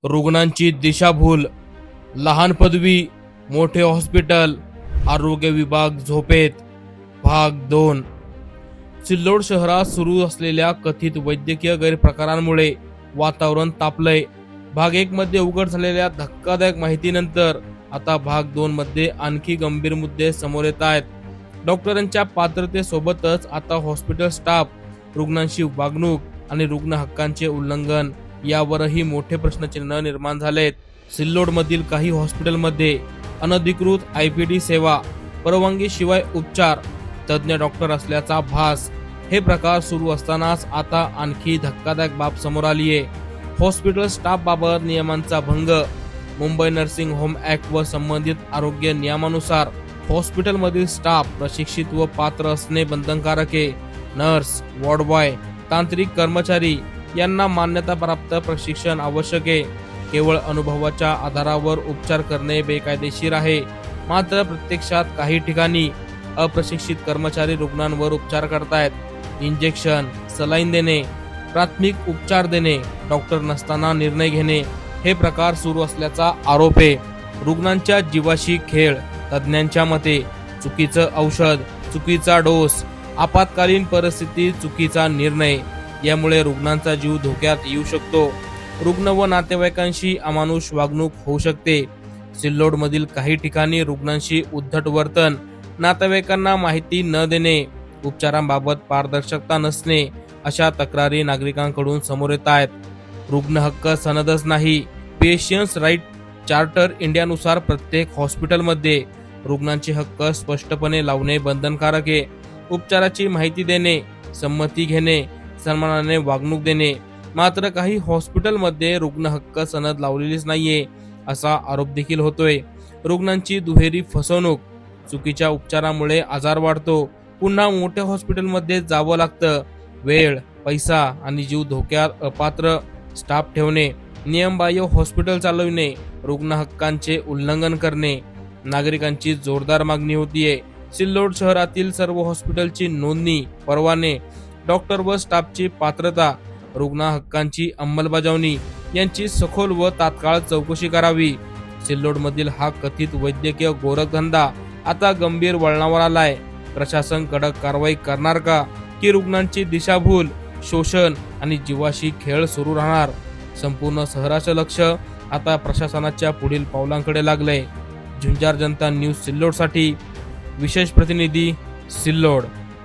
रुग्णांची दिशाभूल, लहान पदवी मोठे हॉस्पिटल, आरोग्य विभाग झोपेत, भाग 2। सिल्लोड शहरात सुरू असलेल्या कथित वैद्यकीय गैरप्रकारांमुळे वातावरण तापलंय। भाग 1 मध्ये उघड झालेल्या धक्कादायक माहितीनंतर आता भाग 2 मध्ये आणखी गंभीर मुद्दे समोर येत आहेत। डॉक्टरांच्या पात्रतेसोबतच आता हॉस्पिटल स्टाफ, रुग्णांची वागणूक आणि रुग्ण हक्कांचे उल्लंघन यावरही मोठे प्रश्नचिन्ह निर्माण झालेत। सिल्लोड मधील काही हॉस्पिटलमध्ये अनधिकृत आयपीडी सेवा, परवानगी शिवाय उपचार, तज्ञ डॉक्टर असल्याचा भास हे प्रकार सुरू असतानाच आता आणखी धक्कादायक बाब समोर आली आहे। हॉस्पिटल स्टाफ बाबत नियमांचा भंग। मुंबई नर्सिंग होम ऍक्ट व संबंधित आरोग्य नियमानुसार हॉस्पिटलमधील स्टाफ प्रशिक्षित व पात्र असणे बंधनकारक आहे। नर्स, वॉर्ड बॉय, तांत्रिक कर्मचारी यांना मान्यताप्राप्त प्रशिक्षण आवश्यक आहे। केवळ अनुभवाच्या आधारावर उपचार करणे बेकायदेशीर आहे। मात्र प्रत्यक्षात काही ठिकाणी अप्रशिक्षित कर्मचारी रुग्णांवर उपचार करतायत। इंजेक्शन, सलाईन देणे, प्राथमिक उपचार देणे, डॉक्टर नसताना निर्णय घेणे हे प्रकार सुरू असल्याचा आरोप आहे। रुग्णांच्या जीवाशी खेळ। तज्ञांच्या मते चुकीचं औषध, चुकीचा डोस, आपत्कालीन परिस्थितीत चुकीचा निर्णय यामुळे रुग्णांचा जीव धोक्यात येऊ शकतो। रुग्ण व नातेवाईकांशी अमानुष वागणूक होऊ शकते। सिल्लोड मधील काही ठिकाणी रुग्णांशी उद्धट वर्तन, नातेवाईकांना माहिती न देणे, उपचारांबाबत पारदर्शकता नसणे अशा तक्रारी नागरिकांकडून समोर येत आहेत। रुग्ण हक्क सनदच नाही। पेशंट्स राईट चार्टर इंडियानुसार प्रत्येक हॉस्पिटलमध्ये रुग्णांचे हक्क स्पष्टपणे लावणे बंधनकारक आहे। उपचाराची माहिती देणे, संमती घेणे, सन्मानाने वागणूक देणे। मात्र काही हॉस्पिटलमध्ये रुग्ण हक्क सनद लावलेलीच नाहीये असा आरोप देखील होतोय। रुग्णांची दुहेरी फसवणूक। चुकीच्या उपचारामुळे आजार वाढतो, पुन्हा मोठ्या हॉस्पिटलमध्ये जावं लागतं। वेळ, पैसा आणि जीव धोक्यात अपात्र स्टाफ ठेवणे, नियमबाह्य हॉस्पिटल चालविणे, रुग्ण हक्कांचे उल्लंघन करणे। नागरिकांची जोरदार मागणी होतीये। सिल्लोड शहरातील सर्व हॉस्पिटलची नोंदणी, परवाने, डॉक्टर व स्टाफची पात्रता, रुग्ण हक्कांची अंमलबजावणी यांची सखोल व तात्काळ चौकशी करावी। सिल्लोड मधील हा कथित वैद्यकीय गोरखधंदा आता गंभीर वळणावर आलाय। प्रशासन कडक कारवाई करणार का, की रुग्णांची दिशाभूल, शोषण आणि जीवाशी खेळ सुरू राहणार? संपूर्ण शहराचं लक्ष आता प्रशासनाच्या पुढील पावलांकडे लागलंय। झुंजार जनता न्यूज सिल्लोडसाठी विशेष प्रतिनिधी, सिल्लोड।